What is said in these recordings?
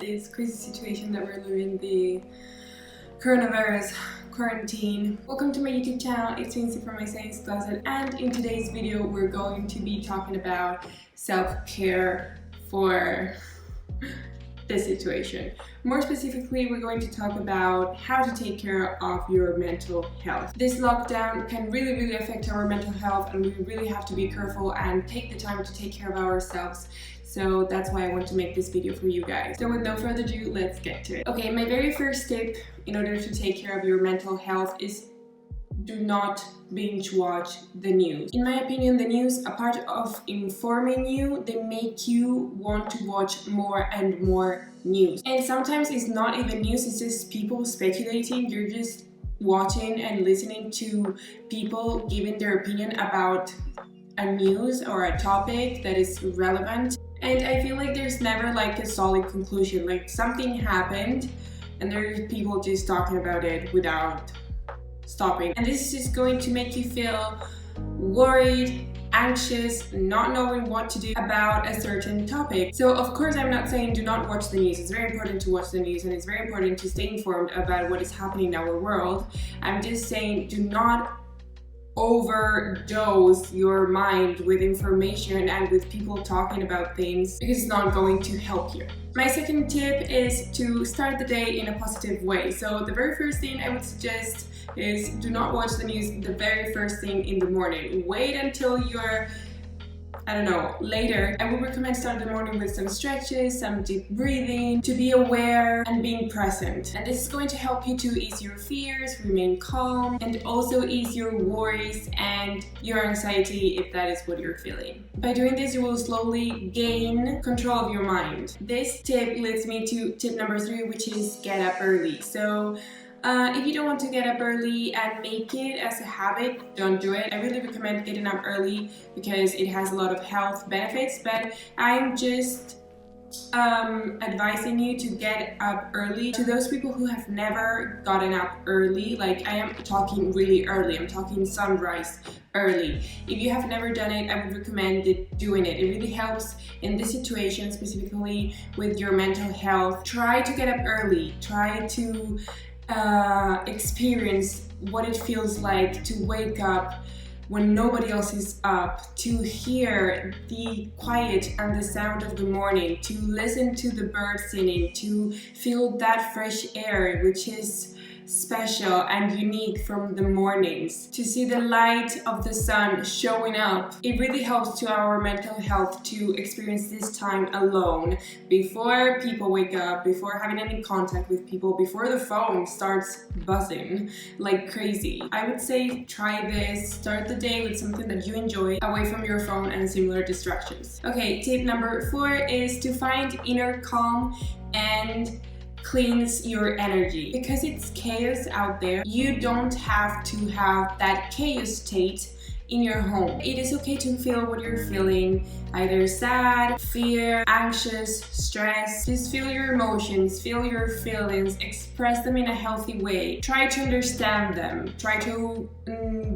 this crazy situation that we're living, the coronavirus quarantine. Welcome to my YouTube channel. It's Lindsay from my Science Closet, and in today's video we're going to be talking about self-care for this situation. More specifically, we're going to talk about how to take care of your mental health. This lockdown can really affect our mental health, and we really have to be careful and take the time to take care of ourselves. So that's why I want to make this video for you guys. So with no further ado, let's get to it. Okay, my very first tip in order to take care of your mental health is do not binge watch the news. In my opinion, the news, apart of informing you, they make you want to watch more and more news. And sometimes it's not even news, it's just people speculating. You're just watching and listening to people giving their opinion about a news or a topic that is relevant. And I feel like there's never like a solid conclusion. Like something happened and there's people just talking about it without stopping, and this is just going to make you feel worried, anxious, not knowing what to do about a certain topic. So of course I'm not saying do not watch the news. It's very important to watch the news, and it's very important to stay informed about what is happening in our world. I'm just saying do not overdose your mind with information and with people talking about things, because it's not going to help you. My second tip is to start the day in a positive way. So the very first thing I would suggest is do not watch the news the very first thing in the morning. Wait until you're, I don't know, later. I would recommend starting the morning with some stretches, some deep breathing, to be aware and being present. And this is going to help you to ease your fears, remain calm, and also ease your worries and your anxiety if that is what you're feeling. By doing this, you will slowly gain control of your mind. This tip leads me to tip number 3, which is get up early. So if you don't want to get up early and make it as a habit, don't do it. I really recommend getting up early because it has a lot of health benefits, but I'm just advising you to get up early. To those people who have never gotten up early, like I am talking really early, I'm talking sunrise early. If you have never done it, I would recommend doing it. It really helps in this situation, specifically with your mental health. Try to get up early. Try to experience what it feels like to wake up when nobody else is up, to hear the quiet and the sound of the morning, to listen to the birds singing, to feel that fresh air, which is special and unique from the mornings, to see the light of the sun showing up. It really helps to our mental health to experience this time alone before people wake up, before having any contact with people, before the phone starts buzzing like crazy. I would say try this. Start the day with something that you enjoy, away from your phone and similar distractions. Okay, tip number 4 is to find inner calm and cleanse your energy. Because it's chaos out there, you don't have to have that chaos state in your home. It is okay to feel what you're feeling, either sad, fear, anxious, stress. Just feel your emotions, feel your feelings, express them in a healthy way. Try to understand them, try to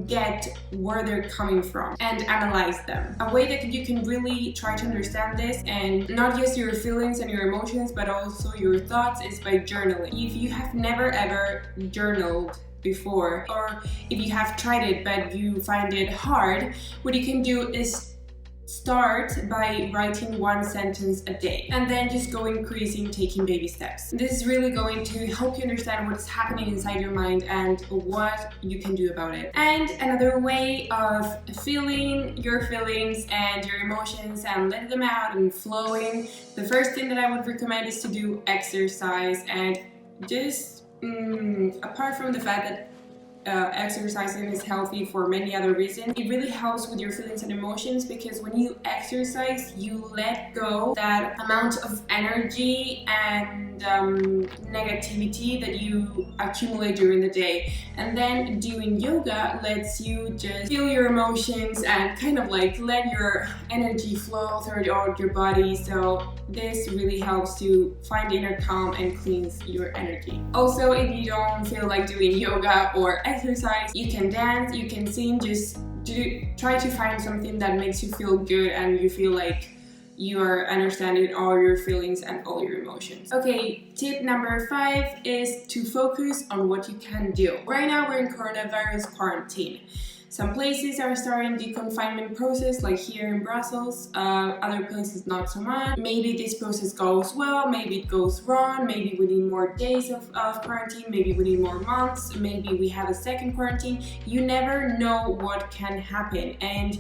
get where they're coming from and analyze them. A way that you can really try to understand this, and not just your feelings and your emotions, but also your thoughts, is by journaling. If you have never ever journaled before, or if you have tried it but you find it hard, what you can do is start by writing 1 sentence a day and then just go increasing, taking baby steps. This is really going to help you understand what's happening inside your mind and what you can do about it. And another way of feeling your feelings and your emotions and letting them out and flowing, the first thing that I would recommend is to do exercise. And just apart from the fact that exercising is healthy for many other reasons, it really helps with your feelings and emotions, because when you exercise, you let go that amount of energy and negativity that you accumulate during the day. And then doing yoga lets you just feel your emotions and kind of like let your energy flow throughout your body. So this really helps to find inner calm and cleanse your energy. Also, if you don't feel like doing yoga or exercise, you can dance, you can sing. Just try to find something that makes you feel good and you feel like you are understanding all your feelings and all your emotions. Okay, tip number 5 is to focus on what you can do. Right now we're in coronavirus quarantine. Some places are starting the confinement process, like here in Brussels, other places not so much. Maybe this process goes well, maybe it goes wrong, maybe we need more days of quarantine, maybe we need more months, maybe we have a second quarantine. You never know what can happen, and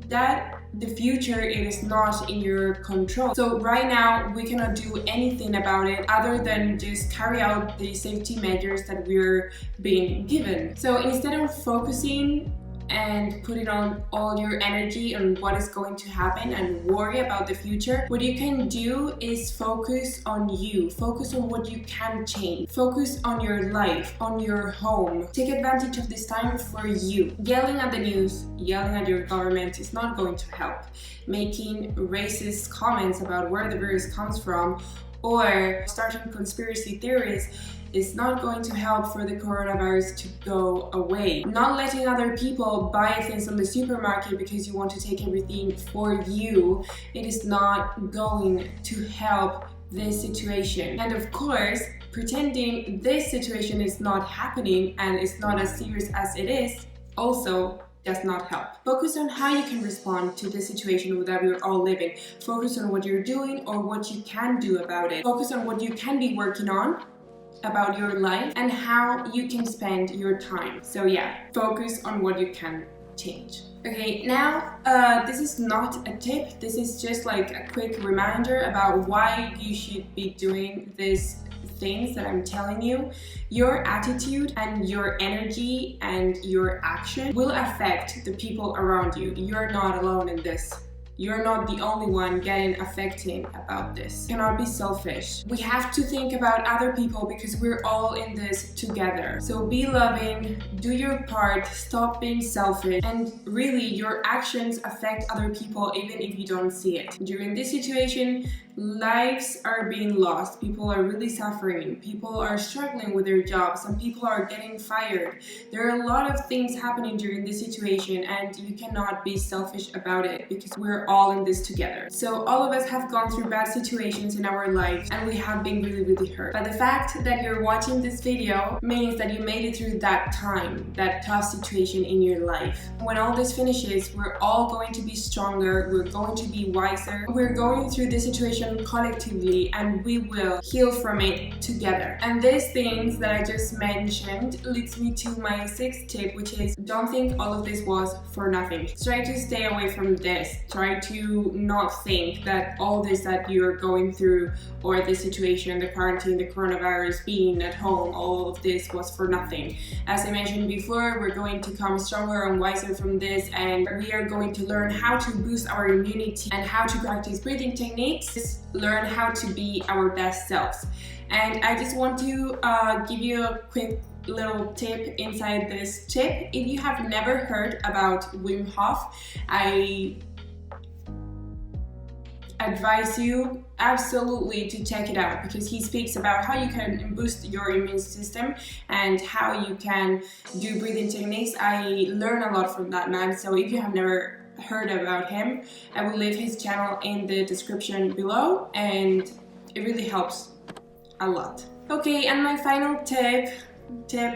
that the future is not in your control. So right now we cannot do anything about it other than just carry out the safety measures that we're being given. So instead of focusing and putting on all your energy on what is going to happen and worry about the future, what you can do is focus on you. Focus on what you can change. Focus on your life, on your home. Take advantage of this time for you. Yelling at the news, yelling at your government is not going to help. Making racist comments about where the virus comes from or starting conspiracy theories is not going to help for the coronavirus to go away. Not letting other people buy things from the supermarket because you want to take everything for you, it is not going to help this situation. And of course, pretending this situation is not happening and it's not as serious as it is also does not help. Focus on how you can respond to the situation that we're all living. Focus on what you're doing or what you can do about it. Focus on what you can be working on about your life and how you can spend your time. So yeah, focus on what you can change. Okay, now this is not a tip, this is just like a quick reminder about why you should be doing these things that I'm telling you. Your attitude and your energy and your action will affect the people around you. You're not alone in this. You're not the only one getting affected about this. You cannot be selfish. We have to think about other people because we're all in this together. So be loving, do your part, stop being selfish, and really your actions affect other people even if you don't see it. During this situation, lives are being lost. People are really suffering. People are struggling with their jobs. Some people are getting fired. There are a lot of things happening during this situation and you cannot be selfish about it because we're all in this together. So all of us have gone through bad situations in our lives and we have been really hurt. But the fact that you're watching this video means that you made it through that time, that tough situation in your life. When all this finishes, we're all going to be stronger, we're going to be wiser, we're going through this situation collectively and we will heal from it together. And these things that I just mentioned leads me to my 6th tip, which is don't think all of this was for nothing. Try to stay away from this. Try to not think that all this that you're going through or the situation, the quarantine, the coronavirus, being at home, all of this was for nothing. As I mentioned before, we're going to come stronger and wiser from this and we are going to learn how to boost our immunity and how to practice breathing techniques, learn how to be our best selves. And I just want to give you a quick little tip inside this tip. If you have never heard about Wim Hof, I advise you absolutely to check it out because he speaks about how you can boost your immune system and how you can do breathing techniques. I learn a lot from that man, so if you have never heard about him, I will leave his channel in the description below and it really helps a lot. Okay, and my final tip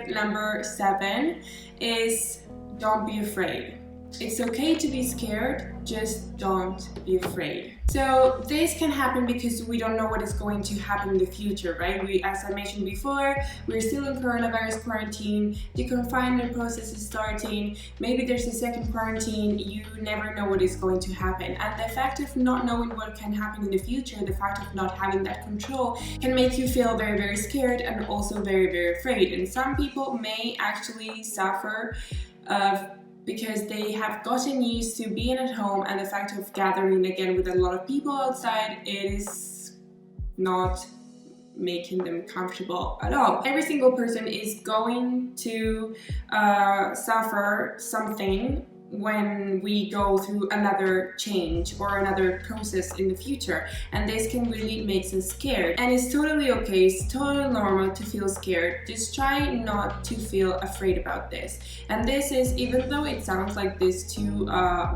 number 7 is don't be afraid. It's okay to be scared, just don't be afraid. So this can happen because we don't know what is going to happen in the future, right? As I mentioned before, we're still in coronavirus quarantine, the confinement process is starting, maybe there's a second quarantine, you never know what is going to happen. And the fact of not knowing what can happen in the future, the fact of not having that control can make you feel very scared and also very afraid. And some people may actually suffer because they have gotten used to being at home and the fact of gathering again with a lot of people outside is not making them comfortable at all. Every single person is going to suffer something when we go through another change or another process in the future, and this can really make us scared. And it's totally okay, it's totally normal to feel scared. Just try not to feel afraid about this. And this is, even though it sounds like these two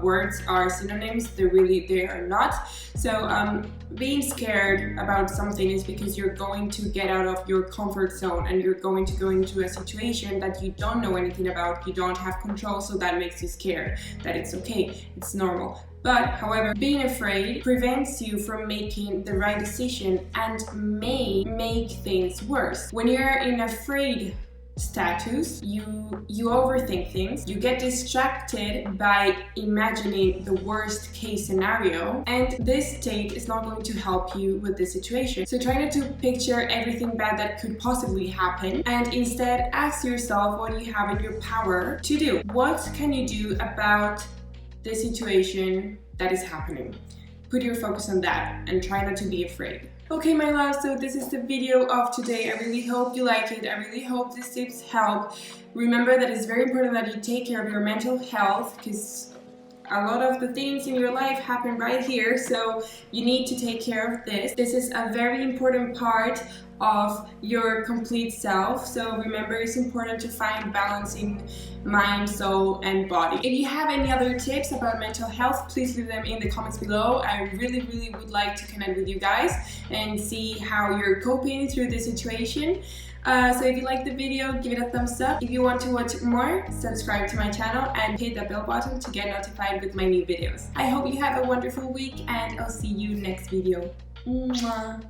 words are synonyms, they are not. So being scared about something is because you're going to get out of your comfort zone and you're going to go into a situation that you don't know anything about, you don't have control, so that makes you scared. That it's okay, it's normal. But however, being afraid prevents you from making the right decision and may make things worse. When you're in afraid status, you overthink things, you get distracted by imagining the worst case scenario, and this state is not going to help you with the situation. So try not to picture everything bad that could possibly happen, and instead ask yourself what you have in your power to do. What can you do about the situation that is happening? Put your focus on that and try not to be afraid. Okay, my love, so this is the video of today. I really hope you like it. I really hope these tips help. Remember that it's very important that you take care of your mental health, because a lot of the things in your life happen right here, so you need to take care of this. This is a very important part of your complete self, so remember, it's important to find balance in mind, soul, and body. If you have any other tips about mental health, please leave them in the comments below. I really would like to connect with you guys and see how you're coping through this situation. So if you like the video, give it a thumbs up. If you want to watch more, subscribe to my channel and hit the bell button to get notified with my new videos. I hope you have a wonderful week, and I'll see you next video. Mwah.